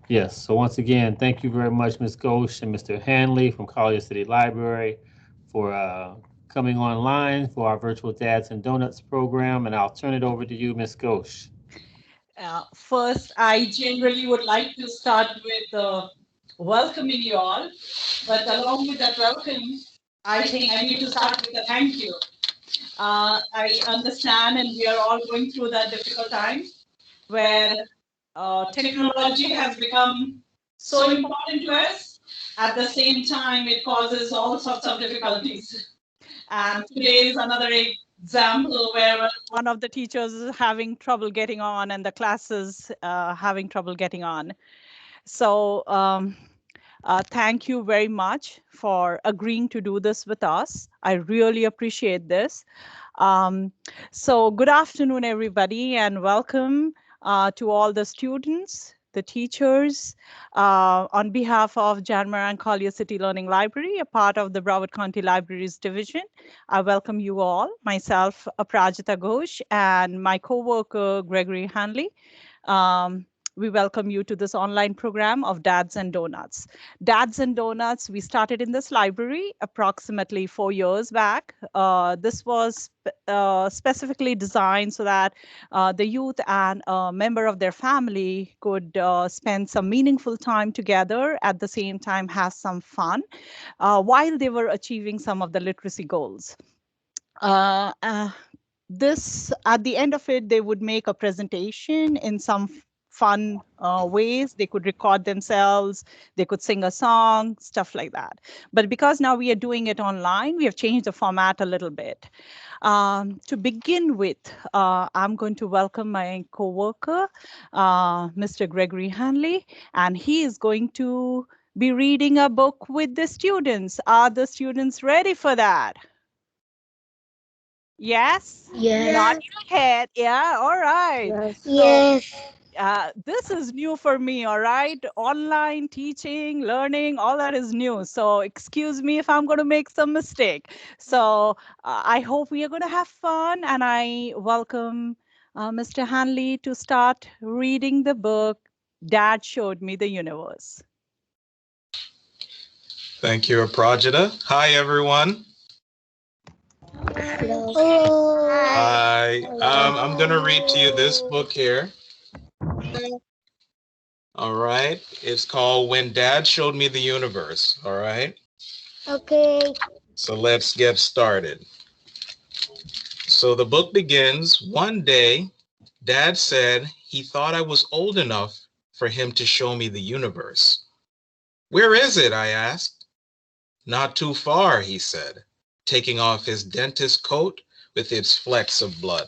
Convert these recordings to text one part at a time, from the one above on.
Yes, so once again, thank you very much, Ms. Ghosh and Mr. Hanley from Collier City Library for coming online for our virtual Dads and Donuts program. And I'll turn it over to you, Ms. Ghosh. First, I generally would like to start with welcoming you all. But along with that welcome, I think I need to start with a thank you. I understand, and we are all going through that difficult time where technology has become so important to us. At the same time, it causes all sorts of difficulties. And today is another example where one of the teachers is having trouble getting on, and the classes having trouble getting on. So, thank you very much for agreeing to do this with us. I really appreciate this. Um, so, good afternoon, everybody, and welcome to all the students, the teachers. On behalf of Janmar and Collier City Learning Library, a part of the Broward County Libraries Division, I welcome you all, myself, Aprajita Ghosh, and my co-worker, Gregory Hanley. Um, we welcome you to this online program of Dads and Donuts. Dads and Donuts, we started in this library approximately 4 years back. This was specifically designed so that the youth and a member of their family could spend some meaningful time together, at the same time have some fun while they were achieving some of the literacy goals. Uh, uh, this At the end of it, they would make a presentation in some fun ways. They could record themselves, they could sing a song, stuff like that. But because now we are doing it online, we have changed the format a little bit. To begin with, I'm going to welcome my co-worker, Mr. Gregory Hanley, and he is going to be reading a book with the students. Are the students ready for that? Yes? Nod Yes. your head. Yeah, all right. Yes. So Yes. this is new for me, all right? Online teaching, learning, all that is new. So excuse me if I'm going to make some mistake. So I hope we are going to have fun, and I welcome Mr. Hanley to start reading the book, Dad Showed Me the Universe. Thank you, Aprajita. Hi, everyone. Hello. Hi. Hi. I'm going to read to you this book here. All right. It's called When Dad Showed Me the Universe. All right. Okay. So let's get started. So the book begins. One day, Dad said he thought I was old enough for him to show me the universe. Where is it? I asked. Not too far, he said, taking off his dentist coat with its flecks of blood.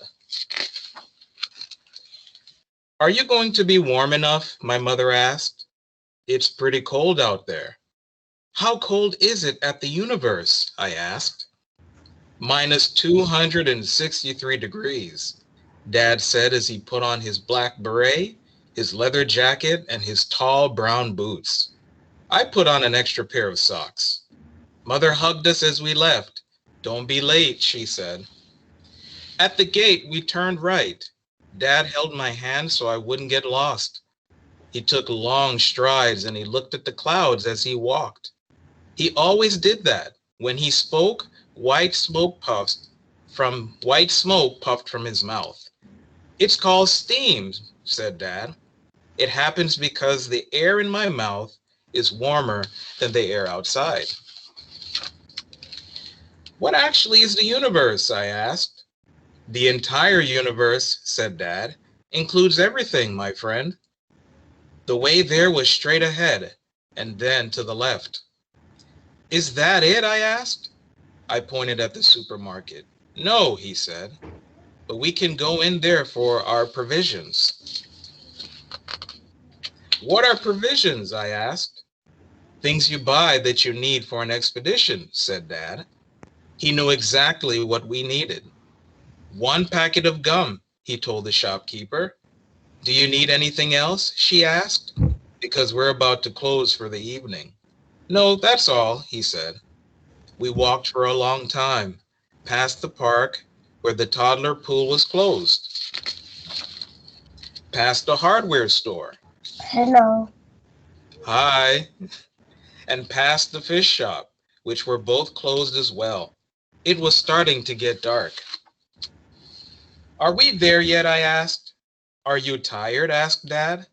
Are you going to be warm enough? My mother asked. It's pretty cold out there. How cold is it at the universe? I asked. Minus 263 degrees, Dad said as he put on his black beret, his leather jacket, and his tall brown boots. I put on an extra pair of socks. Mother hugged us as we left. Don't be late, she said. At the gate, we turned right. Dad held my hand so I wouldn't get lost. He took long strides and he looked at the clouds as he walked. He always did that. When he spoke, white smoke puffed from his mouth. It's called steam, said Dad. It happens because the air in my mouth is warmer than the air outside. What actually is the universe? I asked. The entire universe, said Dad, includes everything, my friend. The way there was straight ahead and then to the left. Is that it? I asked. I pointed at the supermarket. No, he said, but we can go in there for our provisions. What are provisions? I asked. Things you buy that you need for an expedition, said Dad. He knew exactly what we needed. 1 packet of gum, he told the shopkeeper. Do you need anything else? She asked, because we're about to close for the evening. No, that's all, he said. We walked for a long time, past the park where the toddler pool was closed, past the hardware store, Hello. Hi, and past the fish shop, which were both closed as well. It was starting to get dark. Are we there yet? I asked. Are you tired? Asked Dad.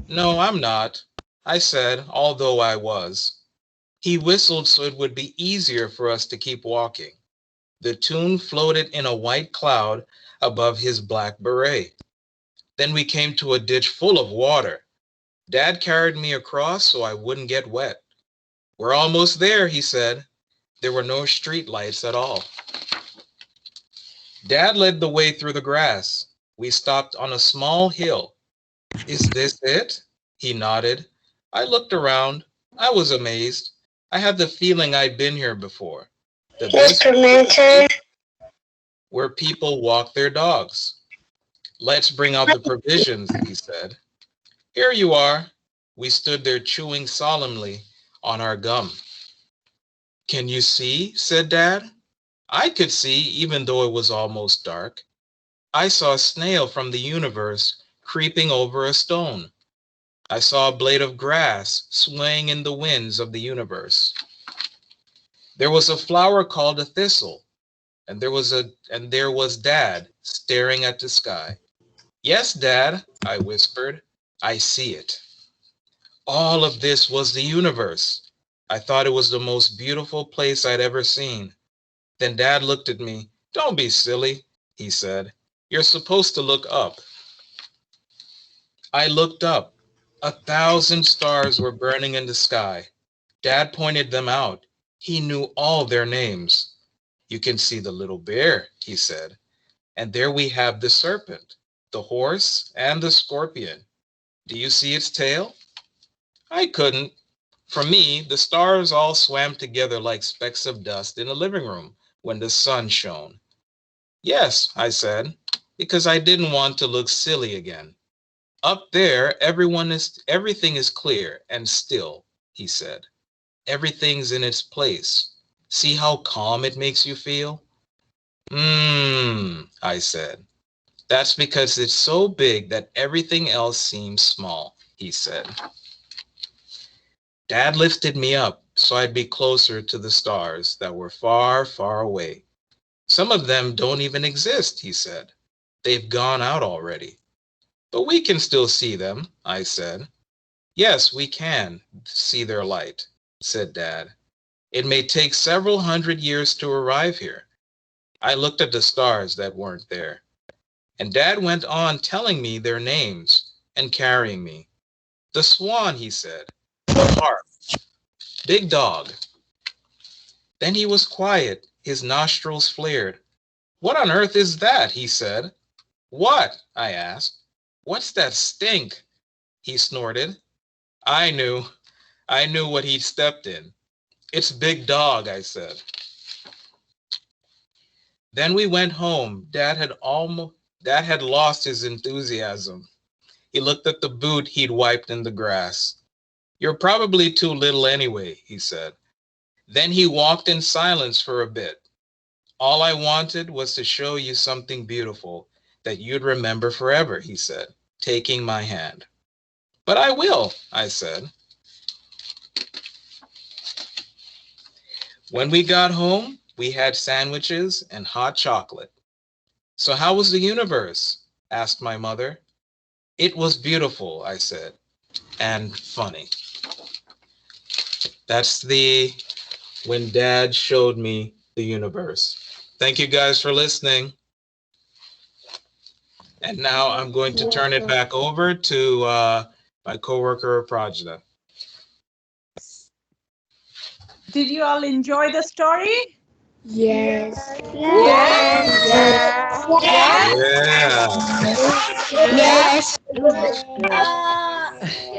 No, I'm not, I said, although I was. He whistled so it would be easier for us to keep walking. The tune floated in a white cloud above his black beret. Then we came to a ditch full of water. Dad carried me across so I wouldn't get wet. We're almost there, he said. There were no street lights at all. Dad led the way through the grass. We stopped on a small hill. Is this it? He nodded. I looked around. I was amazed. I had the feeling I'd been here before. The Mr. Mentor. where people walk their dogs. Let's bring out the provisions, he said. Here you are. We stood there chewing solemnly on our gum. Can you see? Said Dad. I could see even though it was almost dark. I saw a snail from the universe creeping over a stone. I saw a blade of grass swaying in the winds of the universe. There was a flower called a thistle, and there was Dad staring at the sky. Yes, Dad, I whispered. I see it. All of this was the universe. I thought it was the most beautiful place I'd ever seen. Then Dad looked at me. Don't be silly, he said. You're supposed to look up. I looked up. 1,000 stars were burning in the sky. Dad pointed them out. He knew all their names. You can see the little bear, he said. And there we have the serpent, the horse, and the scorpion. Do you see its tail? I couldn't. For me, the stars all swam together like specks of dust in the living room when the sun shone. Yes, I said, because I didn't want to look silly again. Up there, everything is clear and still, he said. Everything's in its place. See how calm it makes you feel? I said. That's because it's so big that everything else seems small, he said. Dad lifted me up so I'd be closer to the stars that were far, far away. Some of them don't even exist, he said. They've gone out already. But we can still see them, I said. Yes, we can see their light, said Dad. It may take several hundred years to arrive here. I looked at the stars that weren't there. And Dad went on telling me their names and carrying me. The swan, he said. The harp. Big dog. Then he was quiet. His nostrils flared. What on earth is that? He said. What? I asked. What's that stink? He snorted. I knew. I knew what he'd stepped in. It's Big Dog, I said. Then we went home. Dad had lost his enthusiasm. He looked at the boot he'd wiped in the grass. You're probably too little anyway, he said. Then he walked in silence for a bit. All I wanted was to show you something beautiful that you'd remember forever, he said, taking my hand. But I will, I said. When we got home, we had sandwiches and hot chocolate. So how was the universe? Asked my mother. It was beautiful, I said, and funny. That's when Dad showed me the universe. Thank you guys for listening. And now I'm going to turn it back over to my coworker, Prajna. Did you all enjoy the story? Yes. Yes. Yes.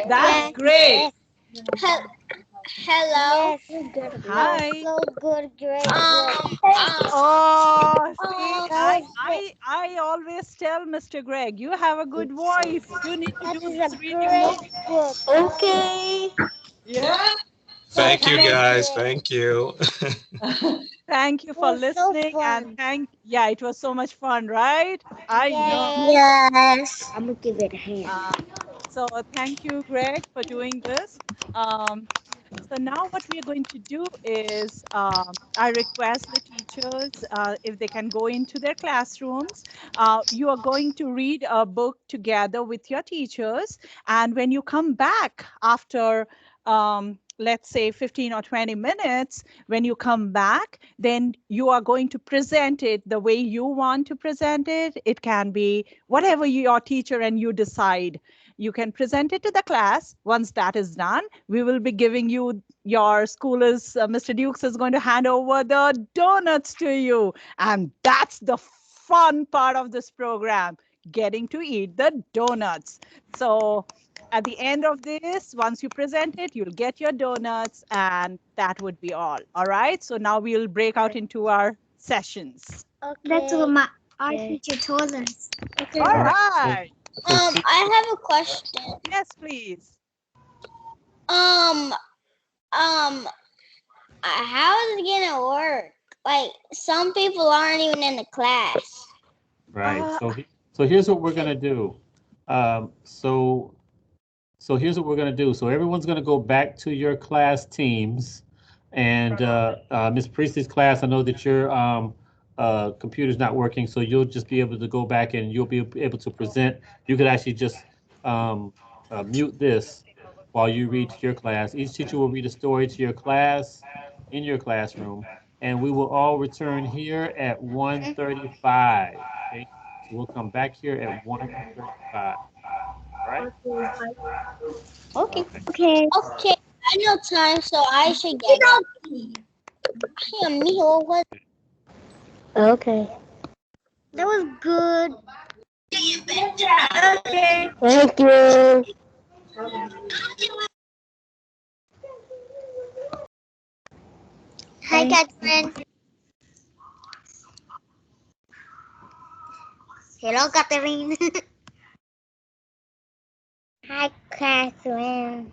That's great. Hello. Hi. So good, great. Oh, see, I always tell Mr. Greg, you have a good voice. You need to do this reading more. Book. Okay. Yeah. Thank you, guys. Thank you. Thank you for It was so listening fun. and yeah, it was so much fun, right? I know. Yes. I'm gonna give it a hand. So thank you, Greg, for doing this. So now what we are going to do is I request the teachers if they can go into their classrooms. You are going to read a book together with your teachers. And when you come back after, let's say 15 or 20 minutes, when you come back, then you are going to present it the way you want to present it. It can be whatever your teacher and you decide. You can present it to the class. Once that is done, we will be giving you your school is Mr. Dukes is going to hand over the donuts to you. And that's the fun part of this program, getting to eat the donuts. So at the end of this, once you present it, you'll get your donuts, and that would be all. All right. So now we'll break out into our sessions. That's what our teacher told us. Okay. All All right. right. I have a question. Yes, please. Um, how is it gonna work? Like, some people aren't even in the class. Right. Uh, So here's what we're gonna do. Um, so so here's what we're gonna do. So everyone's gonna go back to your class teams, and Miss Priestley's class. I know that your computer's not working, so you'll just be able to go back and you'll be able to present. You could actually just um, mute this while you read to your class. Each teacher will read a story to your class in your classroom, and we will all return here at 1:35. Okay, so we'll come back here at 1:35. All right. Okay. All right. Okay. Okay. I know time, so I should get it. Yeah, mijo, what? Okay. That was good. Okay. Thank you. Hi, Catherine. Hello, Catherine. Hi, Catherine.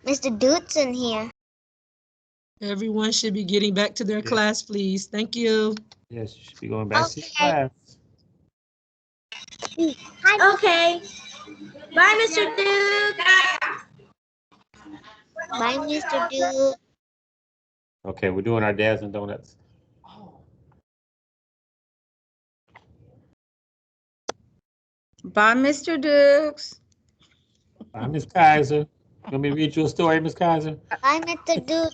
Mr. Dude's in here. Everyone should be getting back to their Yeah. class, please. Thank you. Yes, you should be going back to your Okay. class. Hi. Okay. Bye, Mr. Dude. Bye, Mr. Dude. Okay, we're doing our dads and donuts. Bye, Mr. Dukes. Miss Kaiser. You want me to read you a story, Miss Kaiser? Bye, Mr. Dude.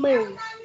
Move.